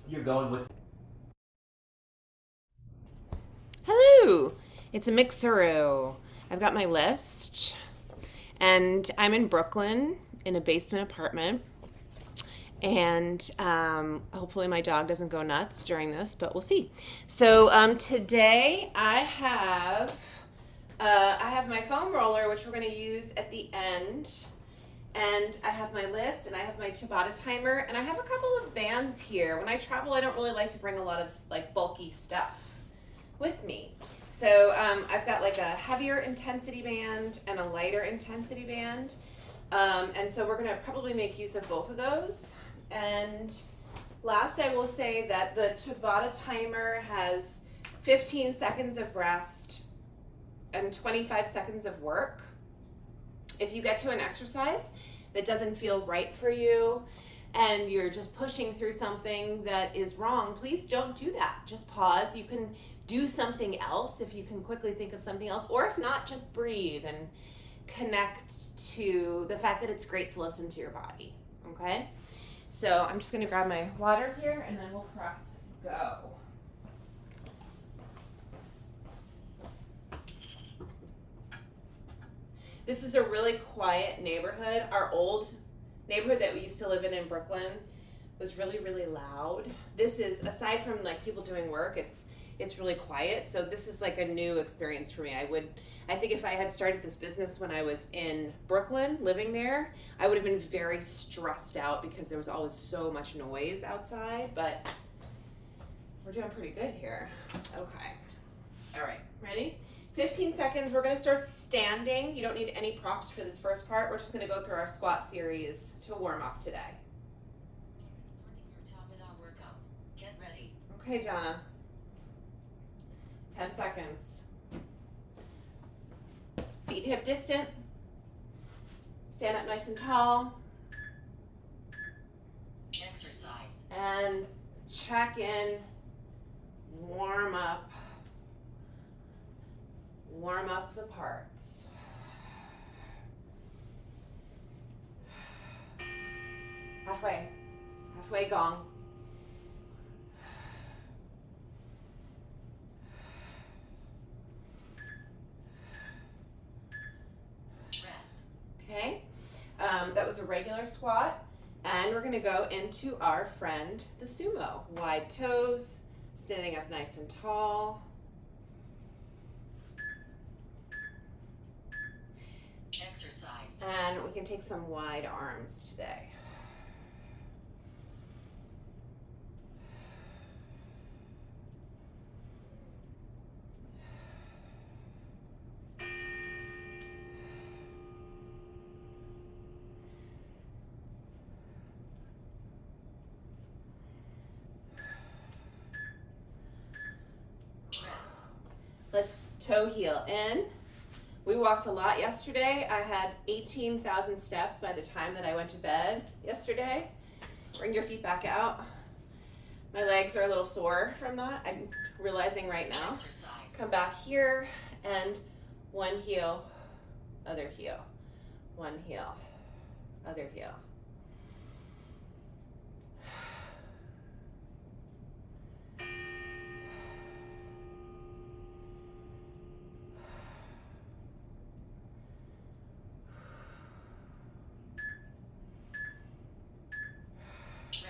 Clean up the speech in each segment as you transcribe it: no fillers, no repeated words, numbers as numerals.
You're going with. Hello, it's a Mixeroo. I've got my list, and I'm in Brooklyn in a basement apartment. And hopefully, my dog doesn't go nuts during this, but we'll see. So today I have my foam roller, which we're going to use at the end, and I have my list, and I have my Tabata timer, and I have a couple of bands here. When I travel, I don't really like to bring a lot of like bulky stuff with me. So I've got like a heavier intensity band and a lighter intensity band. And so we're gonna probably make use of both of those. And last I will say that the Tabata timer has 15 seconds of rest and 25 seconds of work. If you get to an exercise that doesn't feel right for you and you're just pushing through something that is wrong, please don't do that. Just pause. You can do something else if you can quickly think of something else, or if not, just breathe and connect to the fact that it's great to listen to your body. Okay? So I'm just going to grab my water here and then we'll press go. This is a really quiet neighborhood. Our old neighborhood that we used to live in Brooklyn was really, really loud. This is, aside from like people doing work, it's really quiet. So this is like a new experience for me. I think if I had started this business when I was in Brooklyn, living there, I would have been very stressed out because there was always so much noise outside, but we're doing pretty good here. Okay. All right, ready? 15 seconds, we're gonna start standing. You don't need any props for this first part. We're just gonna go through our squat series to warm up today. Starting your Tabata workout. Get ready. Okay, Donna. 10 seconds. Feet hip distant. Stand up nice and tall. Exercise. And check in. Warm up. Warm up the parts. Halfway. Halfway gong. Rest. Okay. That was a regular squat. And we're going to go into our friend, the sumo. Wide toes, standing up nice and tall. Exercise. And we can take some wide arms today. Rest. Let's toe heel in. We walked a lot yesterday. I had 18,000 steps by the time that I went to bed yesterday. Bring your feet back out. My legs are a little sore from that. I'm realizing right now. Exercise. Come back here and one heel, other heel. One heel, other heel.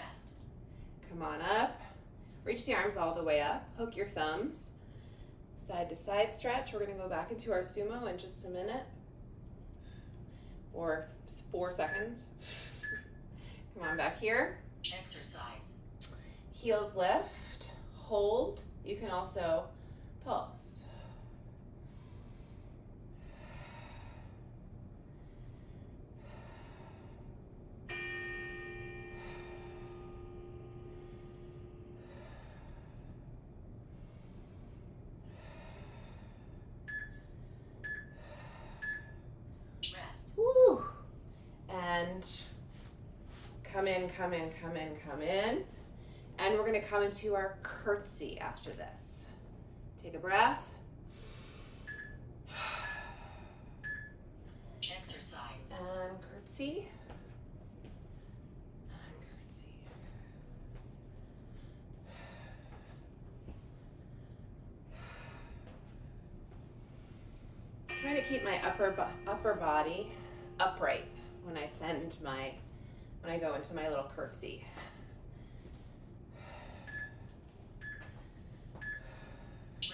Rest. Come on up. Reach the arms all the way up. Hook your thumbs. Side to side stretch. We're going to go back into our sumo in just a minute. Or 4 seconds. Come on back here. Exercise. Heels lift. Hold. You can also pulse. Rest. Woo. And come in, come in, come in, come in. And we're going to come into our curtsy after this. Take a breath. Exercise. And curtsy. trying to keep my upper body upright when I go into my little curtsy.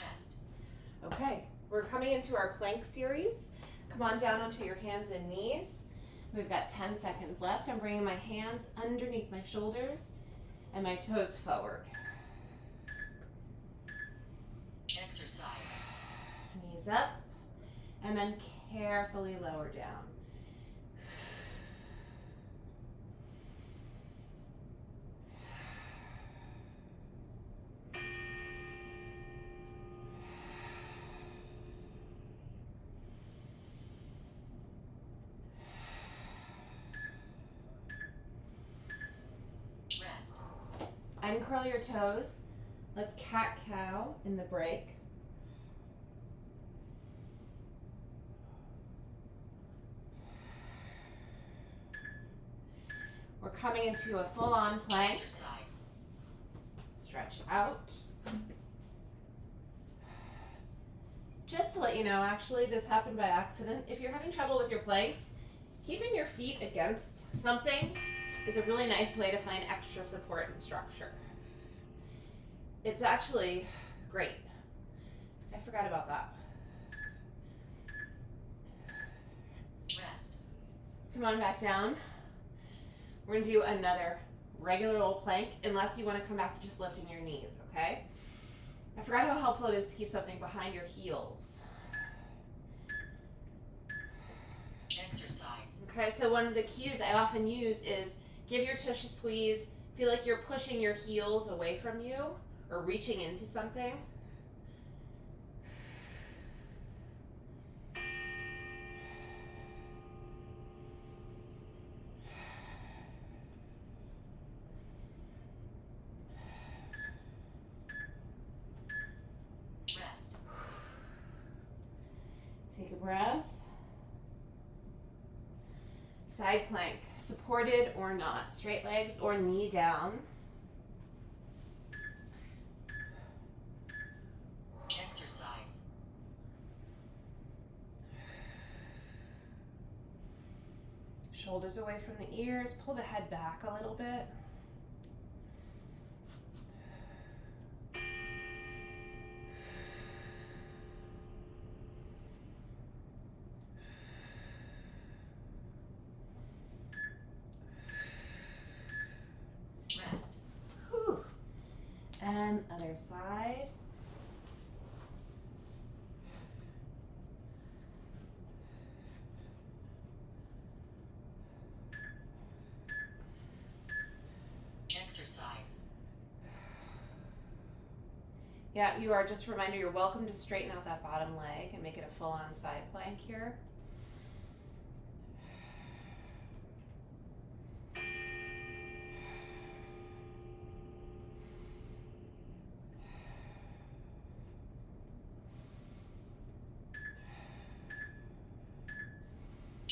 Rest. Okay, we're coming into our plank series. Come on down onto your hands and knees. We've got 10 seconds left. I'm bringing my hands underneath my shoulders and my toes forward. Exercise. Knees up, and then carefully lower down. Rest. Uncurl your toes. Let's cat-cow in the break. We're coming into a full-on plank. Exercise. Stretch out. Just to let you know, actually, this happened by accident. If you're having trouble with your planks, keeping your feet against something is a really nice way to find extra support and structure. It's actually great. I forgot about that. Rest. Come on back down. We're gonna do another regular old plank, unless you wanna come back to just lifting your knees, okay? I forgot how helpful it is to keep something behind your heels. Exercise. Okay, so one of the cues I often use is give your tush a squeeze, feel like you're pushing your heels away from you or reaching into something. Rest. Take a breath. Side plank, supported or not, straight legs or knee down. Exercise. Shoulders away from the ears, pull the head back a little bit. Rest. Whew. And other side. Exercise. Yeah, you are. Just a reminder, you're welcome to straighten out that bottom leg and make it a full-on side plank here.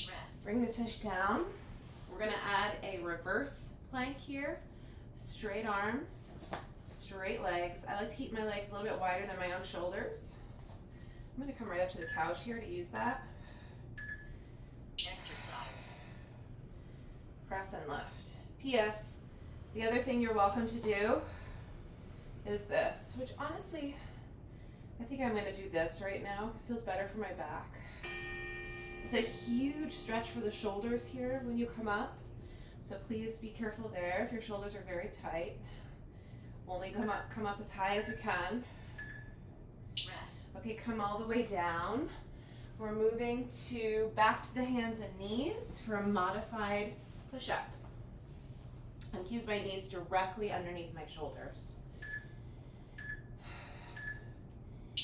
Rest. Bring the tush down. We're gonna add a reverse plank here. Straight arms, straight legs. I like to keep my legs a little bit wider than my own shoulders. I'm gonna come right up to the couch here to use that. Exercise. Press and lift. P.S. The other thing you're welcome to do is this, which honestly, I think I'm gonna do this right now. It feels better for my back. It's a huge stretch for the shoulders here when you come up. So please be careful there if your shoulders are very tight. Only come up as high as you can. Rest. Okay, come all the way down. We're moving back to the hands and knees for a modified push-up. I'm keeping my knees directly underneath my shoulders.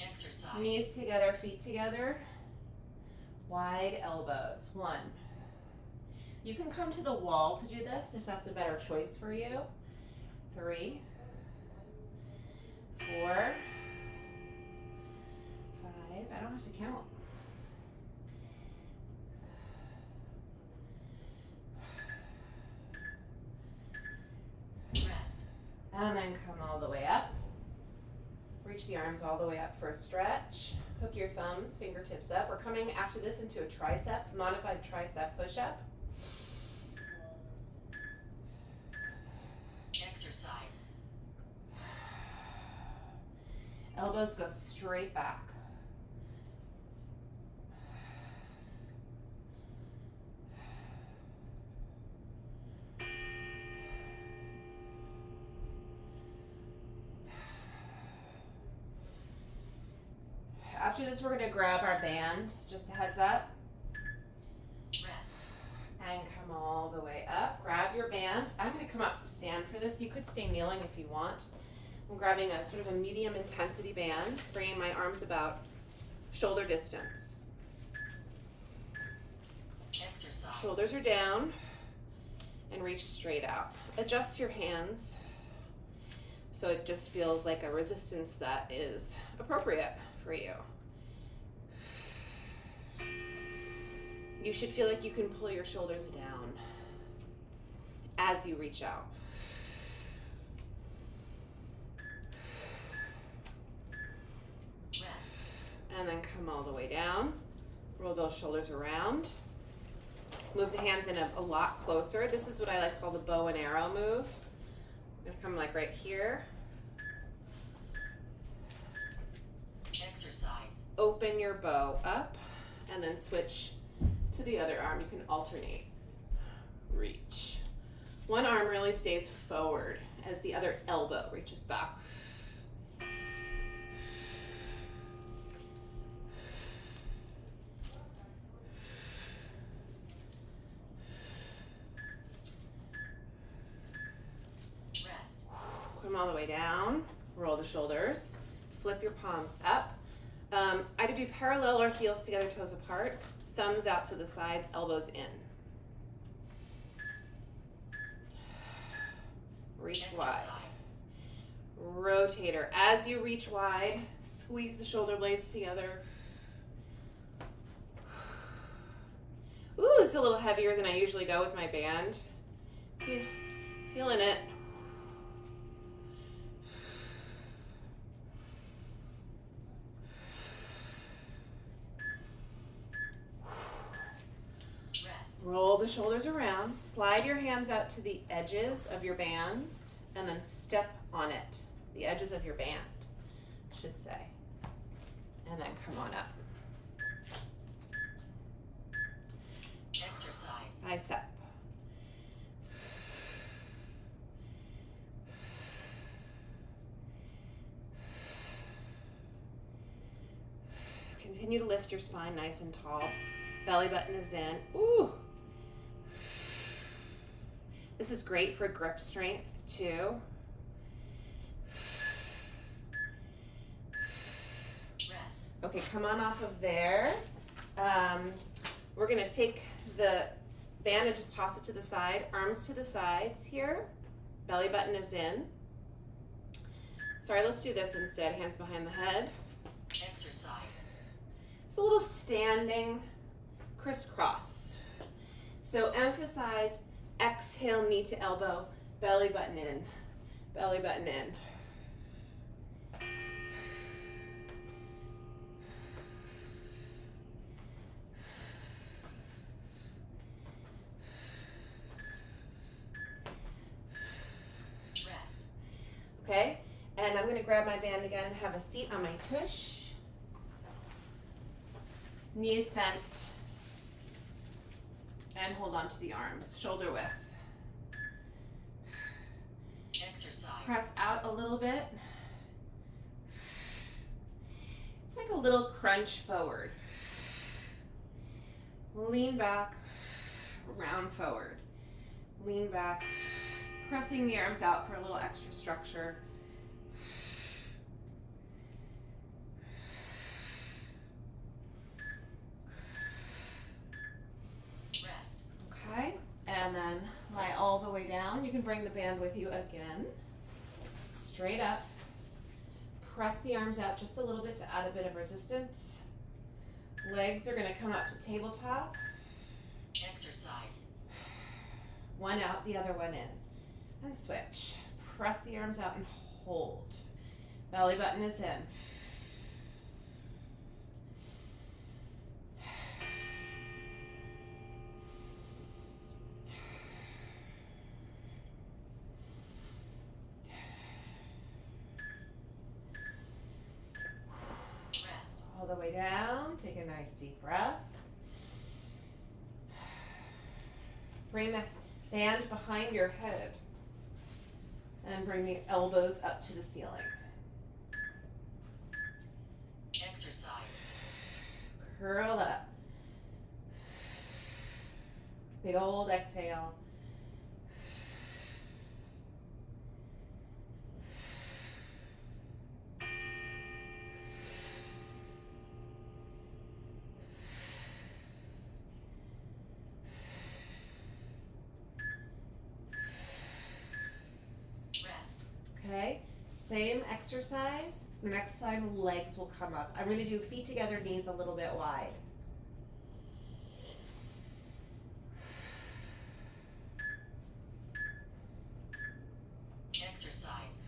Exercise. Knees together, feet together. Wide elbows. 1. You can come to the wall to do this if that's a better choice for you. 3, 4, 5. I don't have to count. Rest. And then come all the way up. Reach the arms all the way up for a stretch. Hook your thumbs, fingertips up. We're coming after this into a tricep, modified tricep push-up. Exercise. Elbows go straight back. After this, we're going to grab our band, just a heads up, Rest. and come all the way up. Grab your band. I'm going to come up to stand for this. You could stay kneeling if you want. I'm grabbing a sort of a medium intensity band, bringing my arms about shoulder distance. Exercise. Shoulders are down, and reach straight out. Adjust your hands so it just feels like a resistance that is appropriate for you. You should feel like you can pull your shoulders down as you reach out. Rest. And then come all the way down. Roll those shoulders around. Move the hands in a lot closer. This is what I like to call the bow and arrow move. I'm gonna come like right here. Exercise. Open your bow up and then switch to the other arm. You can alternate. Reach. One arm really stays forward as the other elbow reaches back. Rest. Come all the way down. Roll the shoulders. Flip your palms up. Either do parallel or heels together, toes apart. Thumbs out to the sides, elbows in. Reach wide. Exercise. Rotator. As you reach wide, squeeze the shoulder blades together. Ooh, it's a little heavier than I usually go with my band. Feeling it. Rest. Roll the shoulders around. Slide your hands out to the edges of your bands and then step on it. The edges of your band, I should say. And then come on up. Exercise. Bicep. Continue to lift your spine nice and tall. Belly button is in. Ooh. This is great for grip strength too. Rest. Okay, come on off of there. We're gonna take the band and just toss it to the side. Arms to the sides here. Belly button is in. Sorry, let's do this instead. Hands behind the head. Exercise. It's a little standing crisscross. So emphasize exhale, knee to elbow, belly button in, belly button in. Rest. Okay, and I'm going to grab my band again and have a seat on my tush. Knees bent. And hold on to the arms, shoulder width. Exercise. Press out a little bit. It's like a little crunch forward. Lean back, round forward. Lean back, pressing the arms out for a little extra structure. Rest. Okay, and then lie all the way down. You can bring the band with you again. Straight up. Press the arms out just a little bit to add a bit of resistance. Legs are going to come up to tabletop. Exercise. One out, the other one in. And switch. Press the arms out and hold. Belly button is in. way down. Take a nice deep breath. Bring the band behind your head and bring the elbows up to the ceiling. Exercise. Curl up. Big old exhale. Rest. Okay, same exercise. Next time legs will come up. I'm going to do feet together, knees a little bit wide. Exercise.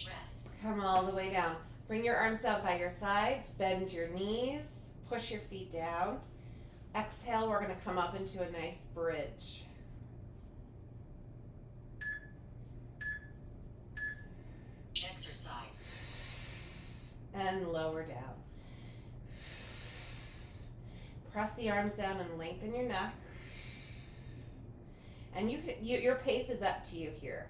Rest. Come all the way down. Bring your arms out by your sides, bend your knees, push your feet down. Exhale, we're going to come up into a nice bridge. Exercise. And lower down. Press the arms down and lengthen your neck. And your pace is up to you here.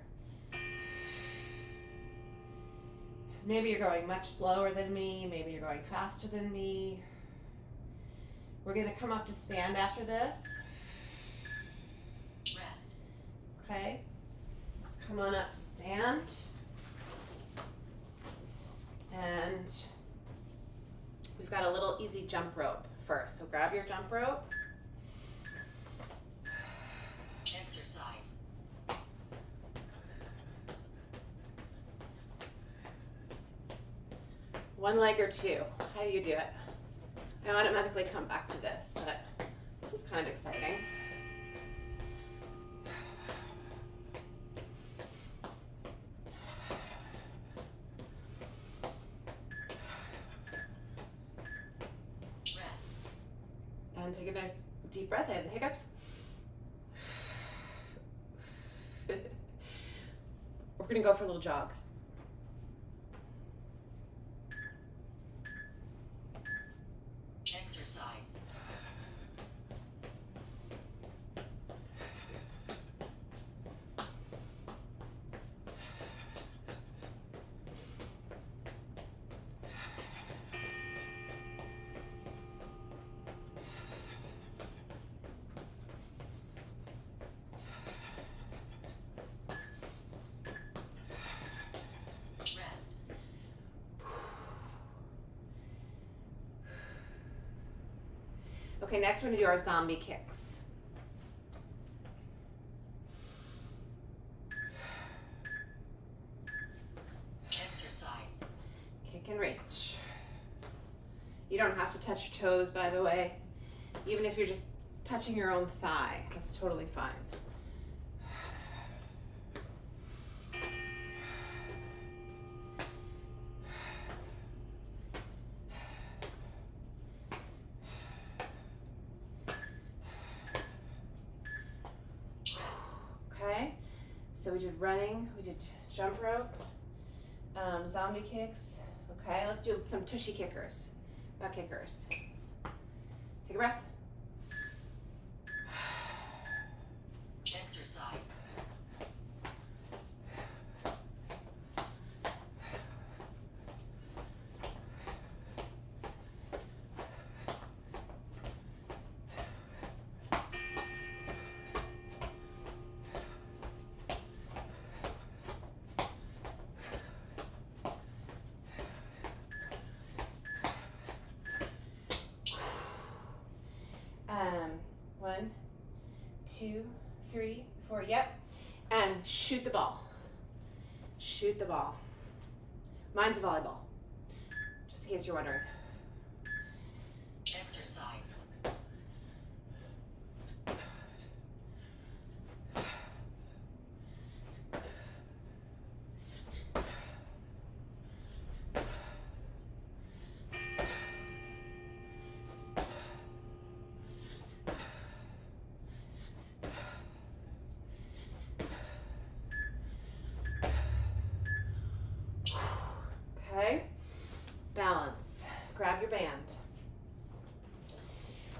Maybe you're going much slower than me. Maybe you're going faster than me. We're going to come up to stand after this. Rest. Okay. Let's come on up to stand. And we've got a little easy jump rope first. So grab your jump rope. Exercise. One leg or two. How do you do it? I automatically come back to this, but this is kind of exciting. Rest. And take a nice deep breath. I have the hiccups. We're gonna go for a little jog. Exercise. Rest. Okay, next we're gonna do our zombie kicks. Exercise. Kick and reach. You don't have to touch your toes, by the way. Even if you're just touching your own thigh, that's totally fine. Rest. Okay, so we did running, we did jump rope, zombie kicks. Okay, let's do some tushy kickers, butt kickers. Take a breath. Exercise. One, two, three, four, yep. And shoot the ball. Shoot the ball. Mine's a volleyball, just in case you're wondering. Exercise.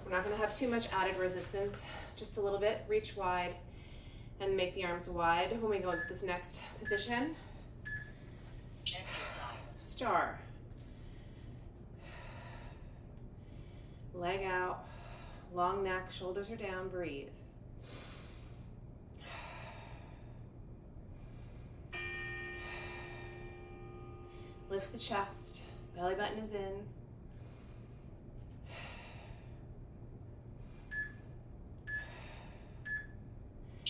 We're not gonna have too much added resistance, just a little bit. Reach wide and make the arms wide when we go into this next position. Exercise. Star. Leg out, long neck, shoulders are down, breathe. Lift the chest, belly button is in.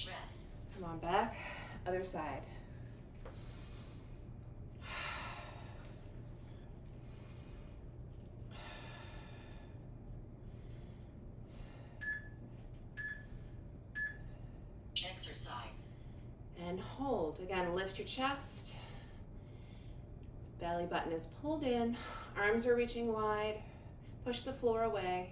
Rest. Come on back, other side. Exercise. And hold. Again, lift your chest. Belly button is pulled in. Arms are reaching wide. Push the floor away.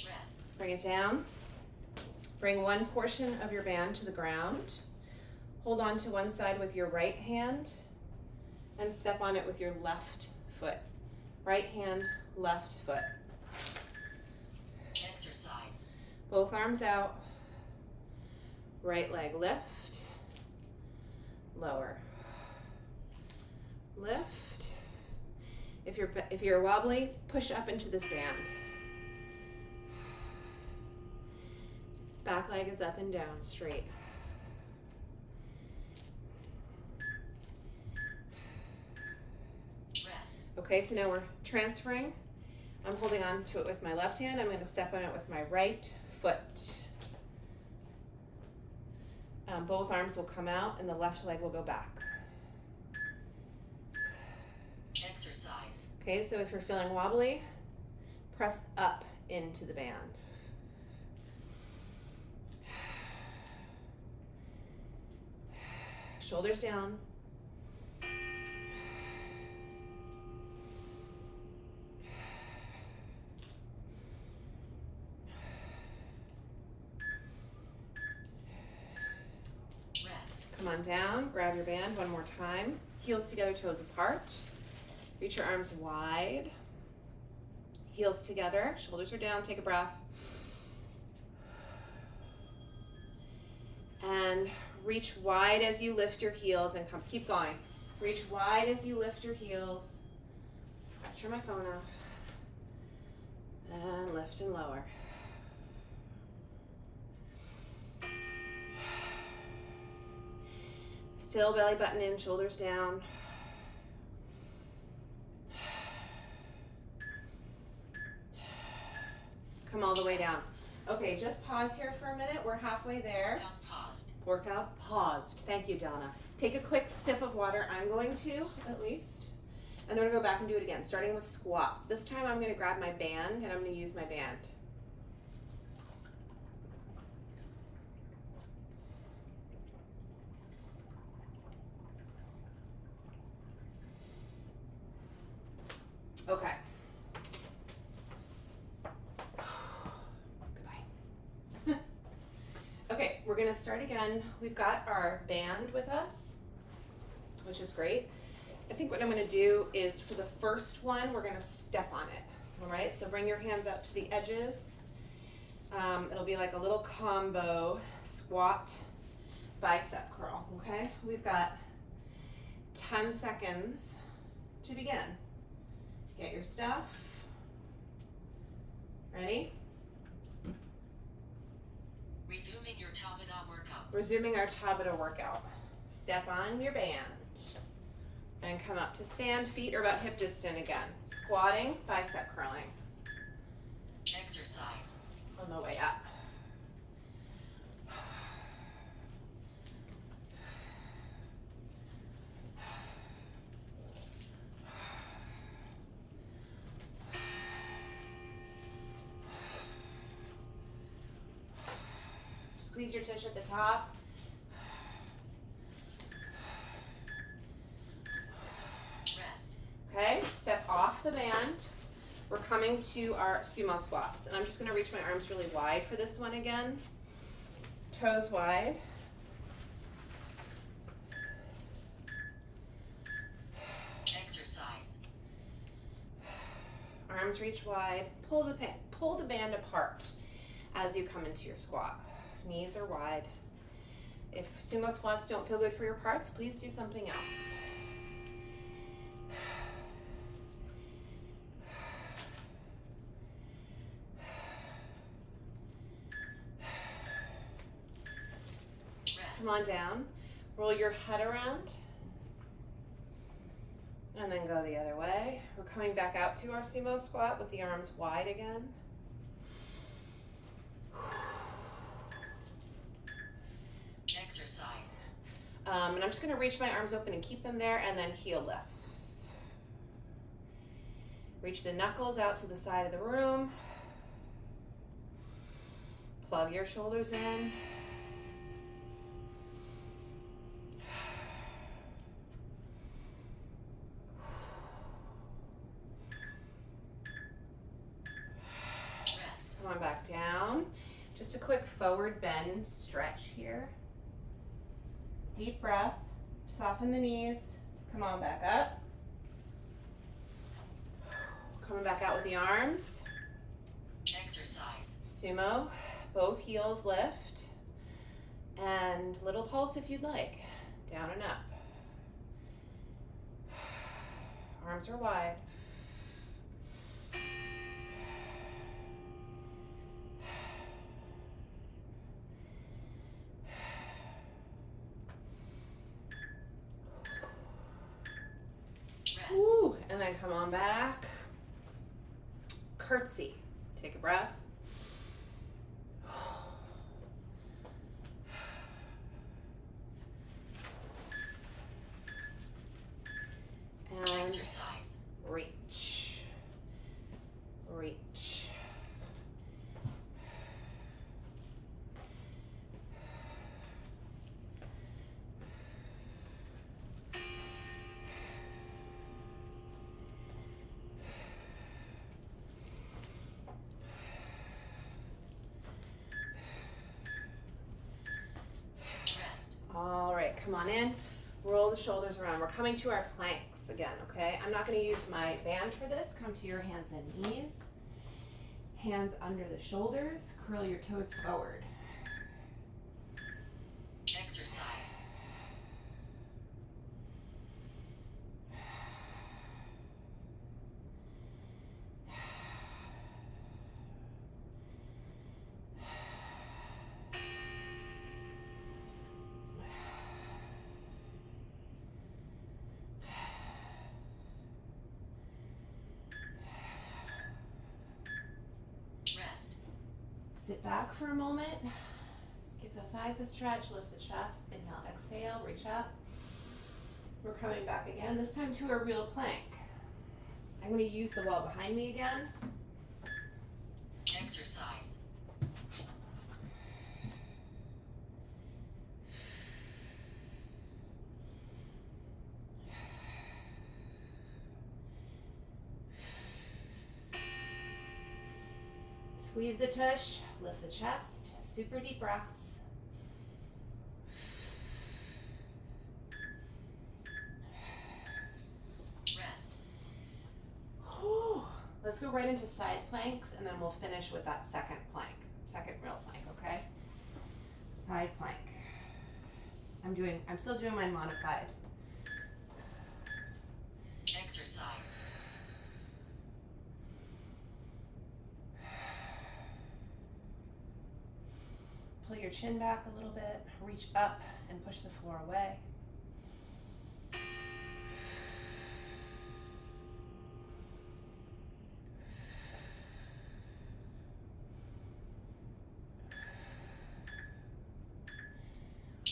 Rest. Bring it down. Bring one portion of your band to the ground. Hold on to one side with your right hand and step on it with your left foot. Right hand, left foot. Exercise. Both arms out. Right leg lift. Lower. Lift. If you're wobbly, push up into this band. Back leg is up and down, straight. Rest. Okay, so now we're transferring. I'm holding on to it with my left hand. I'm going to step on it with my right foot. Both arms will come out and the left leg will go back. Exercise. Okay, so if you're feeling wobbly, press up into the band. Shoulders down. Rest. Come on down, grab your band one more time. Heels together, toes apart. Reach your arms wide. Heels together, shoulders are down, take a breath. And reach wide as you lift your heels and come, keep going. Reach wide as you lift your heels. Turn my phone off. And lift and lower. Still belly button in, shoulders down. Come all the way down. Okay, just pause here for a minute. We're halfway there. Workout paused. Workout paused. Thank you, Donna. Take a quick sip of water. I'm going to, at least. And then we're going to go back and do it again, starting with squats. This time I'm going to grab my band and I'm going to use my band. Okay. Goodbye. Okay, we're gonna start again. We've got our band with us, which is great. I think what I'm gonna do is for the first one, we're gonna step on it. All right, so bring your hands out to the edges. It'll be like a little combo squat, bicep curl, okay? We've got 10 seconds to begin. Get your stuff. Ready? Resuming your Tabata workout. Resuming our Tabata workout. Step on your band and come up to stand. Feet are about hip distance again. Squatting, bicep curling. Exercise. On the way up. Squeeze your tush at the top. Rest. Okay, step off the band. We're coming to our sumo squats, and I'm just going to reach my arms really wide for this one again. Toes wide. Exercise. Arms reach wide. Pull the band apart as you come into your squat. Knees are wide. If sumo squats don't feel good for your parts, please do something else. Rest. Come on down. Roll your head around. And then go the other way. We're coming back out to our sumo squat with the arms wide again. Exercise. And I'm just going to reach my arms open and keep them there, and then heel lifts. Reach the knuckles out to the side of the room. Plug your shoulders in. Rest. Come on back down. Just a quick forward bend stretch here. Deep breath. Soften the knees. Come on back up. Coming back out with the arms. Exercise. Sumo. Both heels lift. And little pulse if you'd like. Down and up. Arms are wide. Rest. Woo. And then come on back. Curtsy. Take a breath. And Exercise. reach. Reach. Rest. All right, come on in. Roll the shoulders around. We're coming to our planks again, okay? I'm not going to use my band for this. Come to your hands and knees. Hands under the shoulders. Curl your toes forward. Exercise. Rest. Sit back for a moment. Give the thighs a stretch. Lift the chest. Inhale, exhale. Reach up. We're coming back again, this time to a real plank. I'm going to use the wall behind me again. Exercise. Squeeze the tush. Lift the chest. Super deep breaths. Rest. Whew. Let's go right into side planks, and then we'll finish with that second plank, second real plank, okay? Side plank. I'm still doing mine modified. Exercise. Pull your chin back a little bit, reach up and push the floor away.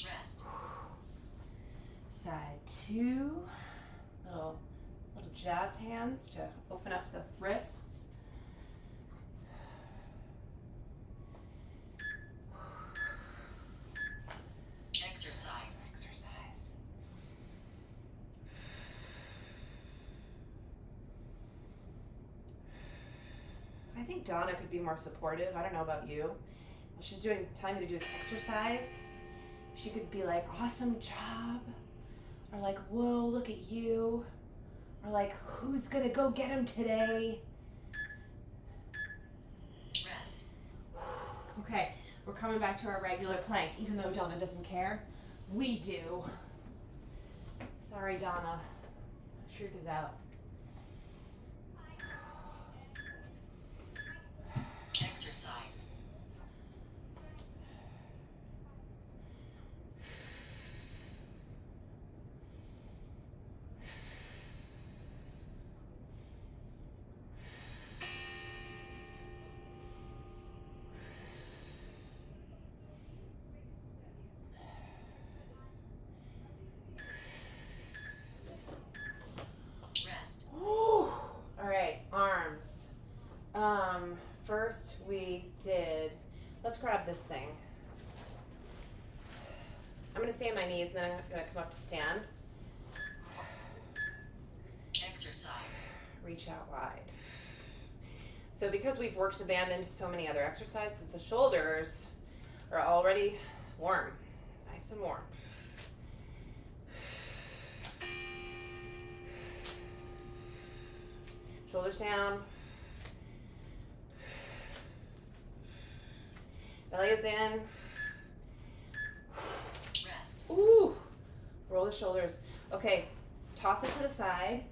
Rest. Side two, little jazz hands to open up the wrists. Exercise. Exercise. think Donna could be more supportive. I don't know about you. When she's telling me to do this exercise, she could be like, awesome job. Or like, whoa, look at you. Or like, who's gonna go get him today? Rest. Okay, we're coming back to our regular plank. Even though Donna doesn't care, we do. Sorry, Donna. Truth is out. Exercise. Rest. Whew. All right, arms. First we did, let's grab this thing. I'm gonna stay on my knees and then I'm gonna come up to stand. Exercise. Reach out wide. So because we've worked the band into so many other exercises, the shoulders are already warm, nice and warm. Shoulders down. Belly is in. Rest. Ooh. Roll the shoulders. Okay, toss it to the side.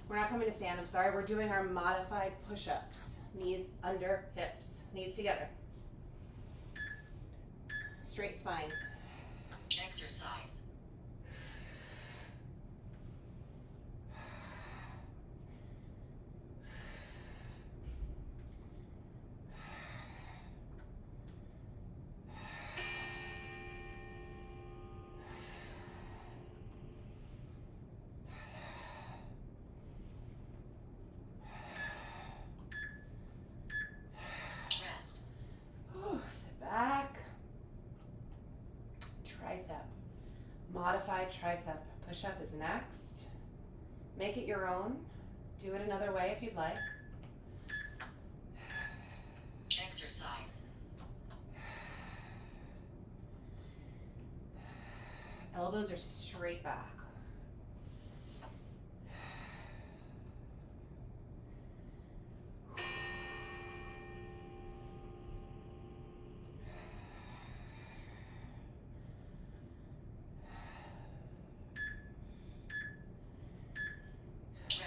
We're not coming to stand, I'm sorry. We're doing our modified push-ups. Knees under hips. Knees together. Straight spine. Exercise. Rest. Ooh, sit back. Tricep. Modified tricep. Push-up is next. Make it your own. Do it another way if you'd like. Exercise. Elbows are straight back.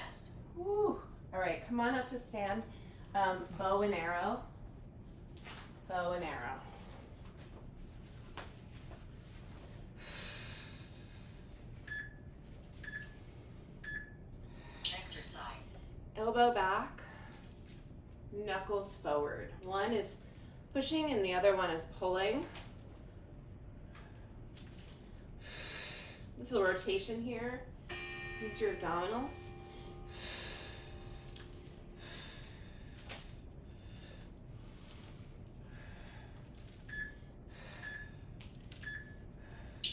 Rest. Woo. All right, come on up to stand. Bow and arrow. Bow and arrow. Exercise. Elbow back, knuckles forward. One is pushing and the other one is pulling. This is a rotation here. Use your abdominals.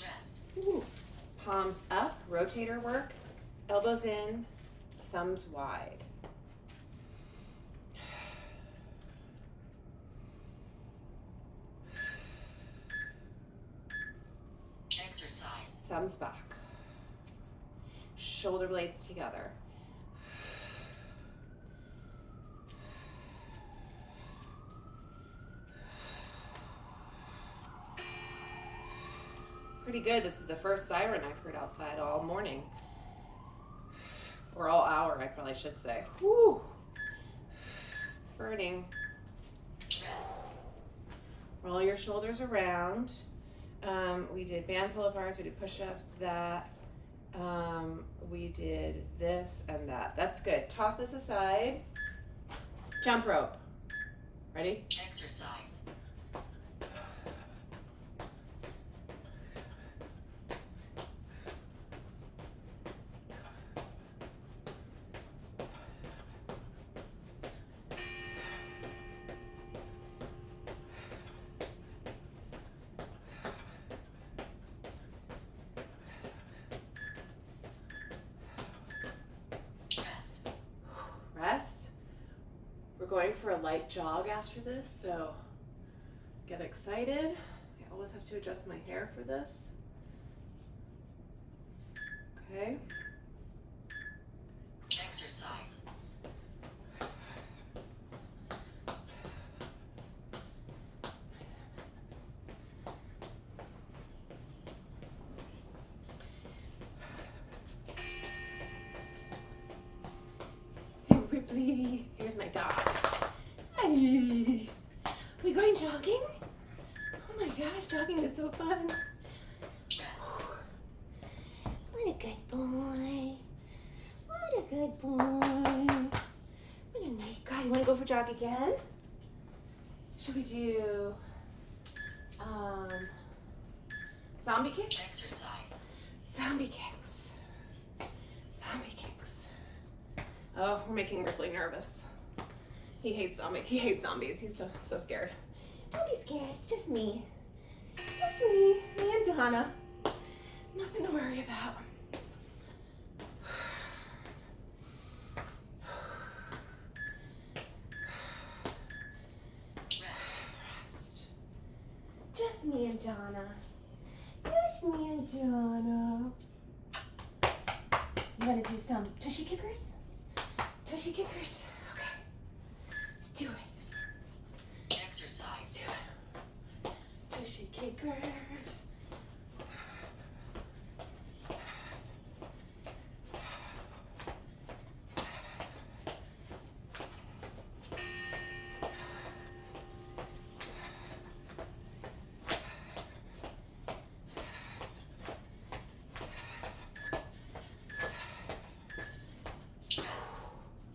Rest. Ooh. Palms up, rotator work. Elbows in, thumbs wide. Exercise. Thumbs back. Shoulder blades together. Pretty good. This is the first siren I've heard outside all morning. Or all hour, I probably should say. Woo! Burning. Rest. Roll your shoulders around. We did band pull aparts, we did push-ups, that. We did this and that. That's good. Toss this aside. Jump rope. Ready? Exercise. Rest. We're going for a light jog after this, so get excited. I always have to adjust my hair for this. Okay. Exercise. Hey, Ripley. Here's my dog. Hey. We going jogging? Oh my gosh, jogging is so fun. Rest. What a good boy. What a good boy. What a nice guy. You want to go for a jog again? Should we do zombie kicks? Exercise. Zombie kicks. Zombie kicks. Oh, we're making Ripley nervous. He hates zombies. He's so scared. Don't be scared. It's just me. Just me and Donna. Nothing to worry about. Rest. Just me and Donna. Just me and Donna. You want to do some tushy kickers? Tushy kickers? Okay. Let's do it. Exercise. Let's do it. Tushy kickers. Rest.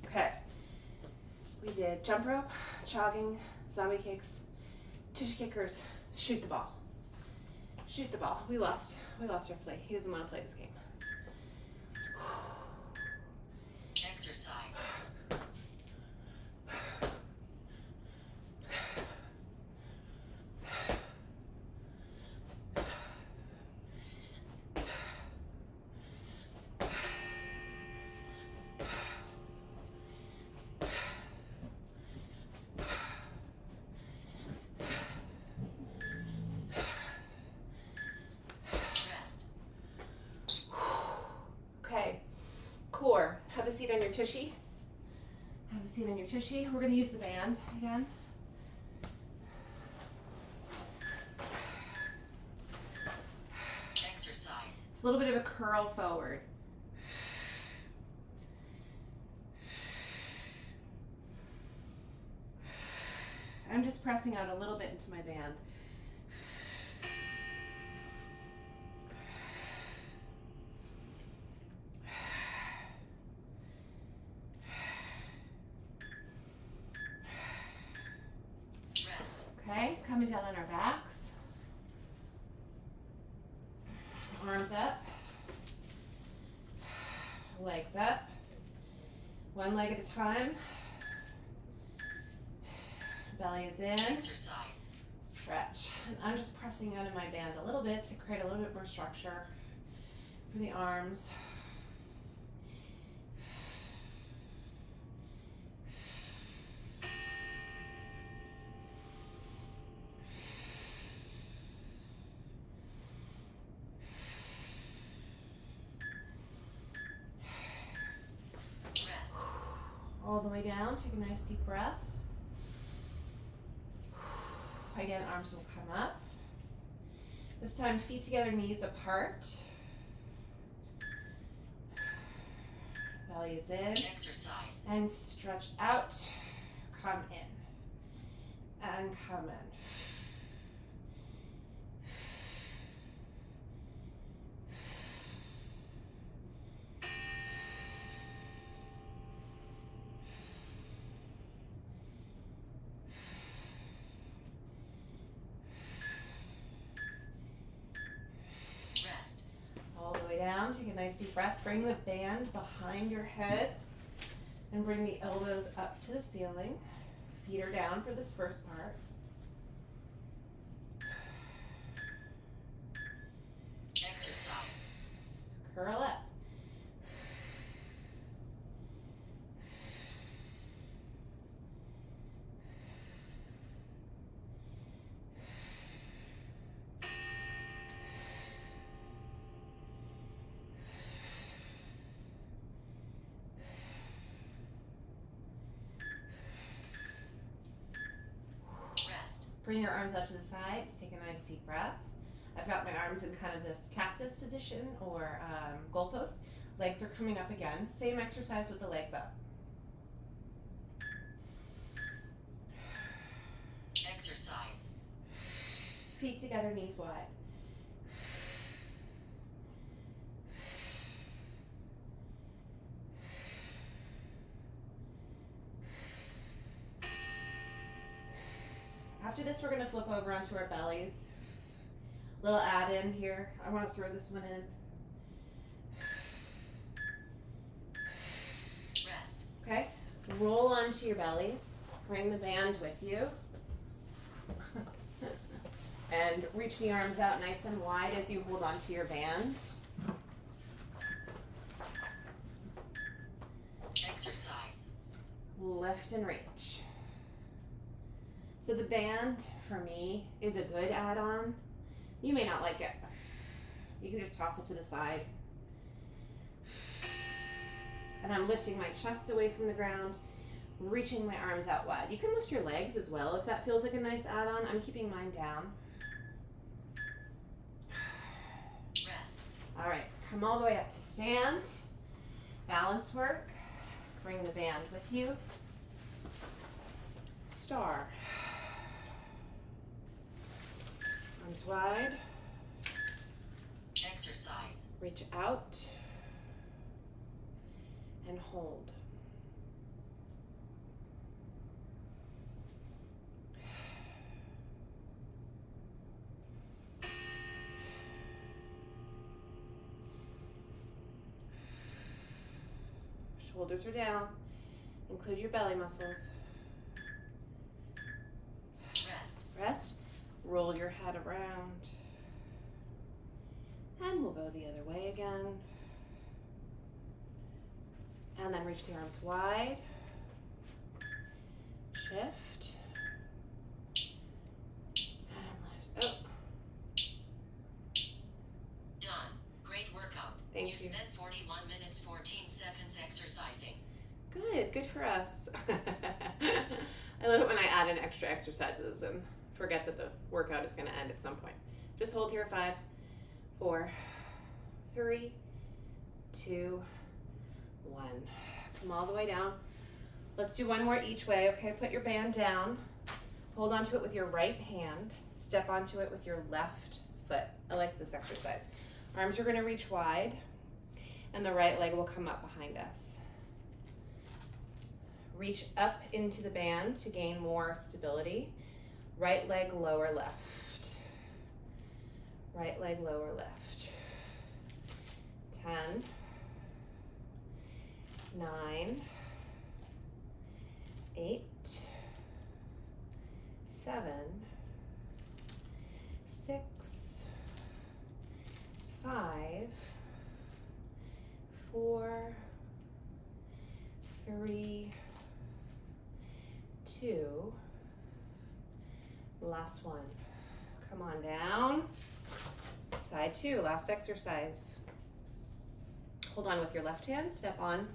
Okay. We did jump rope, jogging, zombie kicks, tushy kickers, shoot the ball. Shoot the ball. We lost our play. He doesn't want to play this game. Exercise. Rest. Okay. Core. Have a seat on your tushy. Have a seat on your tushy. We're going to use the band again. Exercise. It's a little bit of a curl forward. I'm just pressing out a little bit into my band. Rest. Okay, coming down on our backs. Arms up. Legs up. One leg at a time. Belly is in. Exercise. Stretch. And I'm just pressing out in my band a little bit to create a little bit more structure for the arms. Rest. All the way down. Take a nice deep breath. Again, arms will come up. This time, feet together, knees apart. Belly is in. Exercise. And stretch out. Come in. And come in. Rest. All the way down. Take a nice deep breath. Bring the band behind your head and bring the elbows up to the ceiling. Feet are down for this first part. Exercise. Curl up. Bring your arms out to the sides, take a nice deep breath. I've got my arms in kind of this cactus position or goalpost. Legs are coming up again. Same exercise with the legs up. Exercise. Feet together, knees wide. After this, we're going to flip over onto our bellies. Little add in here. I want to throw this one in. Rest. Okay, roll onto your bellies. Bring the band with you. And reach the arms out nice and wide as you hold onto your band. Exercise. Lift and reach. So the band, for me, is a good add-on. You may not like it. You can just toss it to the side. And I'm lifting my chest away from the ground, reaching my arms out wide. You can lift your legs as well if that feels like a nice add-on. I'm keeping mine down. Rest. All right, come all the way up to stand. Balance work. Bring the band with you. Star. Arms wide. Exercise. Reach out and hold. Shoulders are down. Include your belly muscles. Rest. Rest. Roll your head around. And we'll go the other way again. And then reach the arms wide. Shift. And lift. Oh, Done. Great workout. thank you. Spent 41 minutes 14 seconds exercising. Good for us. I love it when I add in extra exercises and forget that the workout is going to end at some point. Just hold here. 5, 4, 3, 2, 1. Come all the way down. Let's do one more each way. Okay, put your band down. Hold onto it with your right hand. Step onto it with your left foot. I like this exercise. Arms are going to reach wide, and the right leg will come up behind us. Reach up into the band to gain more stability. Right leg, lower left. Right leg, lower left. 10, 9, 8, 7, 6, 5, 4, 3, 2, last one. Come on down. Side 2, last exercise. Hold on with your left hand, step on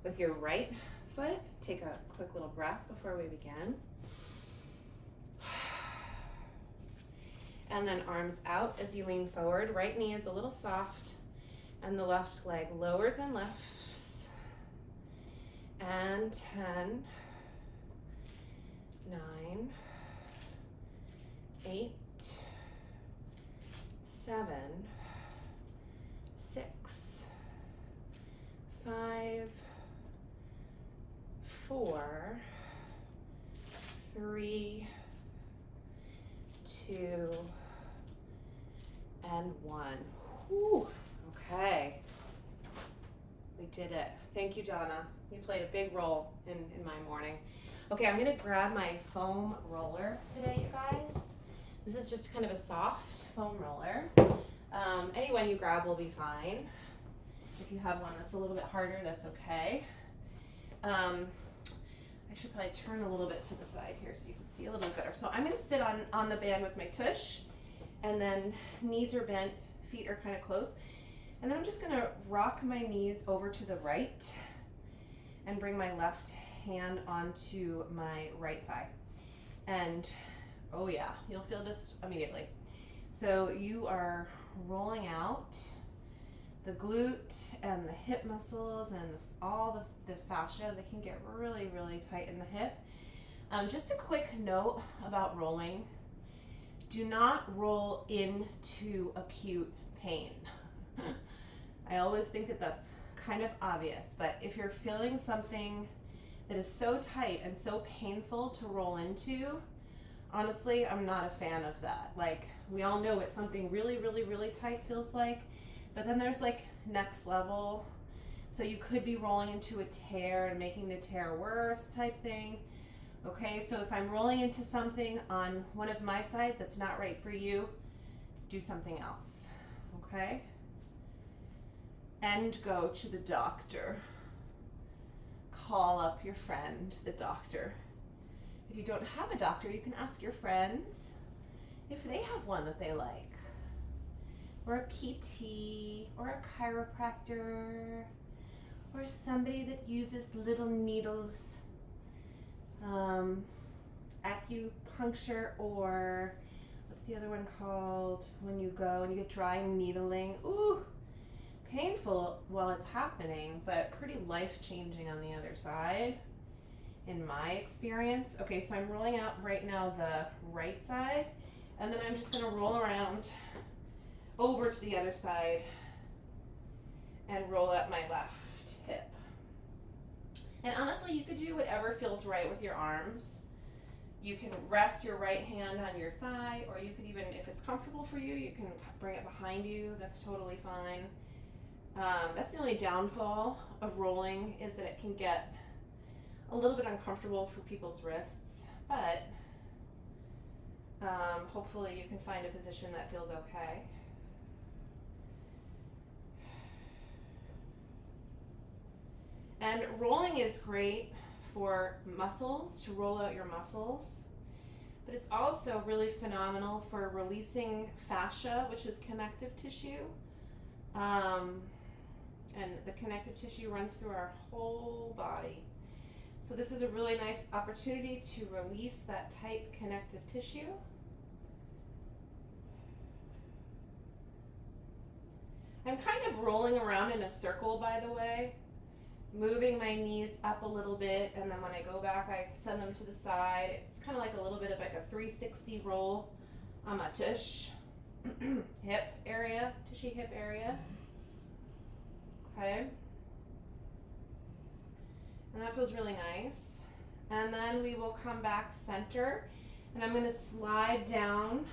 with your right foot. Take a quick little breath before we begin. And then arms out as you lean forward. Right knee is a little soft, and the left leg lowers and lifts. And 10, 9, 8, 7, 6, 5, 4, 3, 2, and 1. Whew. Okay. We did it. Thank you, Donna. You played a big role in my morning. Okay, I'm gonna grab my foam roller today, you guys. This is just kind of a soft foam roller. Any one you grab will be fine. If you have one that's a little bit harder, that's okay. I should probably turn a little bit to the side here so you can see a little bit better. So I'm gonna sit on the band with my tush, and then knees are bent, feet are kind of close. And then I'm just gonna rock my knees over to the right and bring my left hand onto my right thigh and Oh yeah, you'll feel this immediately. So you are rolling out the glute and the hip muscles and all the fascia that can get really, really tight in the hip. Just a quick note about rolling. Do not roll into acute pain. I always think that that's kind of obvious, but if you're feeling something that is so tight and so painful to roll into, honestly, I'm not a fan of that. Like, we all know what something really, really, really tight feels like, but then there's like next level. So you could be rolling into a tear and making the tear worse type thing. Okay, so if I'm rolling into something on one of my sides that's not right for you, do something else, okay? And go to the doctor. Call up your friend, the doctor. If you don't have a doctor, you can ask your friends if they have one that they like. Or a PT, or a chiropractor, or somebody that uses little needles. Acupuncture, or what's the other one called when you go and you get dry needling? Ooh, painful while it's happening, but pretty life-changing on the other side, in my experience. Okay, so I'm rolling out right now the right side, and then I'm just gonna roll around over to the other side and roll up my left hip. And honestly, you could do whatever feels right with your arms. You can rest your right hand on your thigh, or you could even, if it's comfortable for you, you can bring it behind you. That's totally fine. That's the only downfall of rolling, is that it can get a little bit uncomfortable for people's wrists, but hopefully you can find a position that feels okay. And rolling is great for muscles, to roll out your muscles, but it's also really phenomenal for releasing fascia, which is connective tissue. And the connective tissue runs through our whole body. So this is a really nice opportunity to release that tight connective tissue. I'm kind of rolling around in a circle, by the way, moving my knees up a little bit, and then when I go back, I send them to the side. It's kind of like a little bit of like a 360 roll on my tush hip area, tushy hip area. Okay. And that feels really nice. And then we will come back center, and I'm going to slide down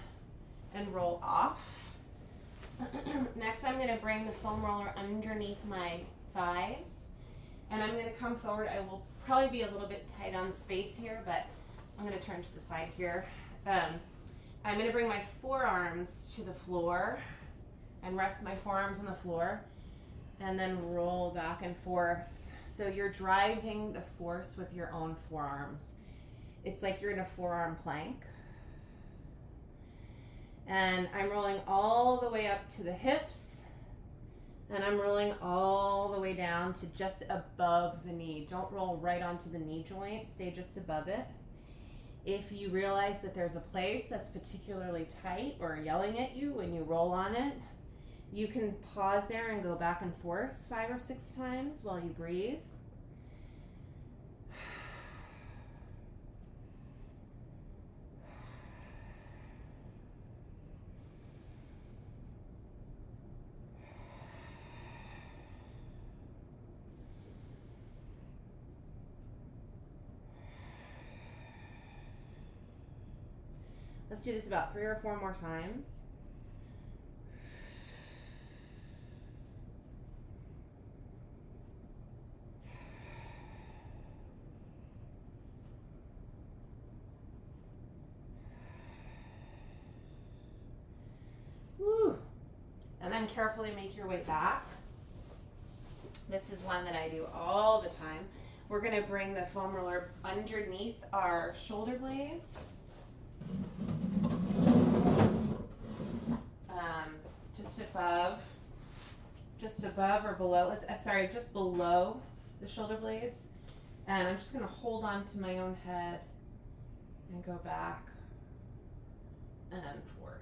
and roll off. Next, I'm going to bring the foam roller underneath my thighs, and I'm going to come forward. I will probably be a little bit tight on space here, but I'm going to turn to the side here. I'm going to bring my forearms to the floor and rest my forearms on the floor, and then roll back and forth. So you're driving the force with your own forearms. It's like you're in a forearm plank. And I'm rolling all the way up to the hips, and I'm rolling all the way down to just above the knee. Don't roll right onto the knee joint, stay just above it. If you realize that there's a place that's particularly tight or yelling at you when you roll on it, you can pause there and go back and forth 5 or 6 times while you breathe. Let's do this about 3 or 4 more times. Woo. And then carefully make your way back. This is one that I do all the time. We're going to bring the foam roller underneath our shoulder blades. Just above or below, just below the shoulder blades. And I'm just going to hold on to my own head and go back. and forth.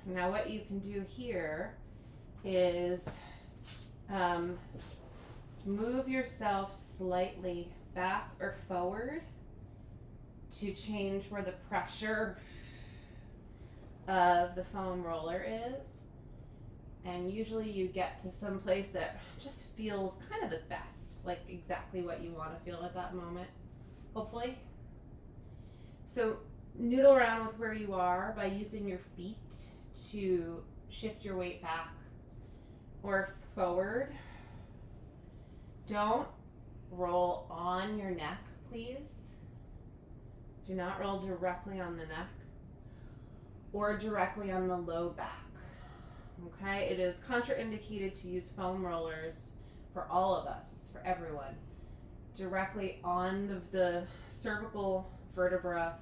Now what you can do here is move yourself slightly back or forward to change where the pressure of the foam roller is. And usually you get to some place that just feels kind of the best, like exactly what you want to feel at that moment, hopefully. So noodle around with where you are by using your feet to shift your weight back or forward. Don't roll on your neck, please. Do not roll directly on the neck or directly on the low back. Okay, it is contraindicated to use foam rollers for all of us, for everyone, directly on the cervical vertebra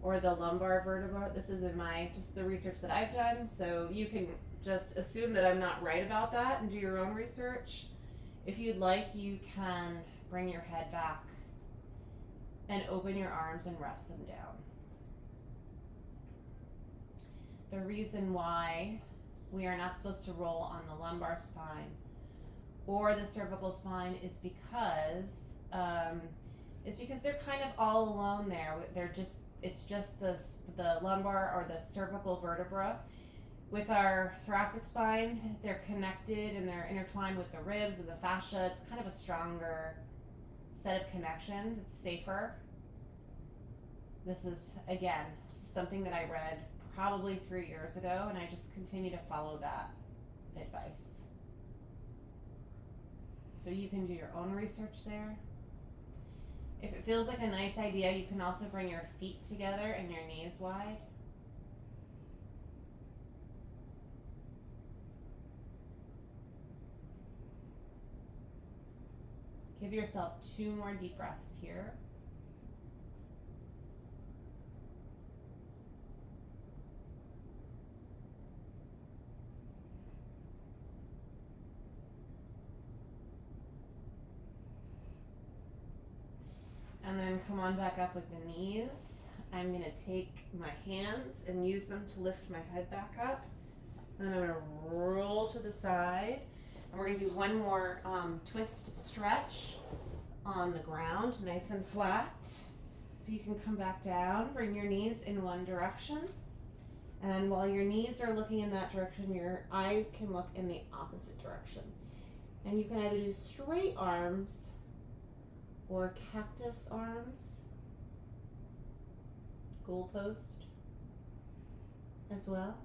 or the lumbar vertebra. This is in just the research that I've done, so you can just assume that I'm not right about that and do your own research. If you'd like, you can bring your head back and open your arms and rest them down. The reason why we are not supposed to roll on the lumbar spine or the cervical spine is because they're kind of all alone there. It's just the lumbar or the cervical vertebra. With our thoracic spine, they're connected and they're intertwined with the ribs and the fascia. It's kind of a stronger set of connections. It's safer. This is something that I read probably 3 years ago, and I just continue to follow that advice. So you can do your own research there. If it feels like a nice idea, you can also bring your feet together and your knees wide. Give yourself 2 more deep breaths here. And then come on back up with the knees. I'm going to take my hands and use them to lift my head back up. Then I'm going to roll to the side. And we're going to do one more twist stretch on the ground, nice and flat. So you can come back down, bring your knees in one direction. And while your knees are looking in that direction, your eyes can look in the opposite direction. And you can either do straight arms or cactus arms, goalpost as well.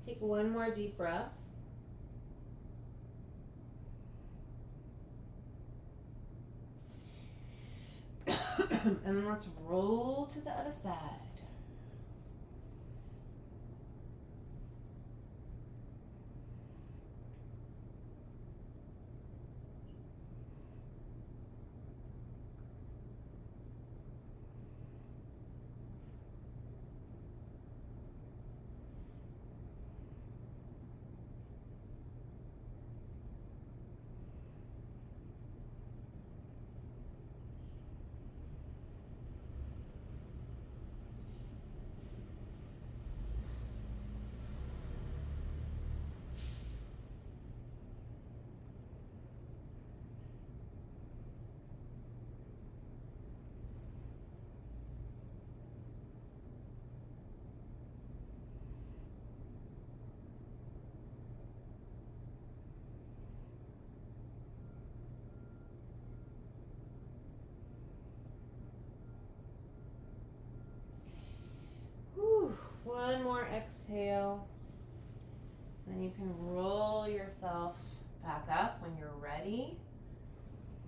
Take one more deep breath. And then let's roll to the other side. exhale. Then you can roll yourself back up when you're ready.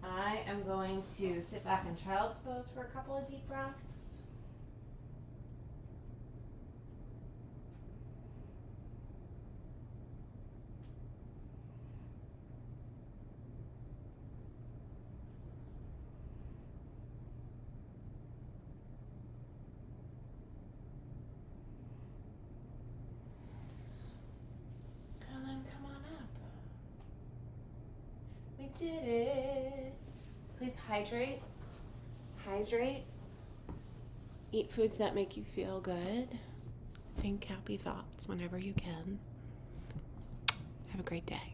I am going to sit back in child's pose for a couple of deep breaths. And then come on up. We did it. Please hydrate. Hydrate. Eat foods that make you feel good. Think happy thoughts whenever you can. Have a great day.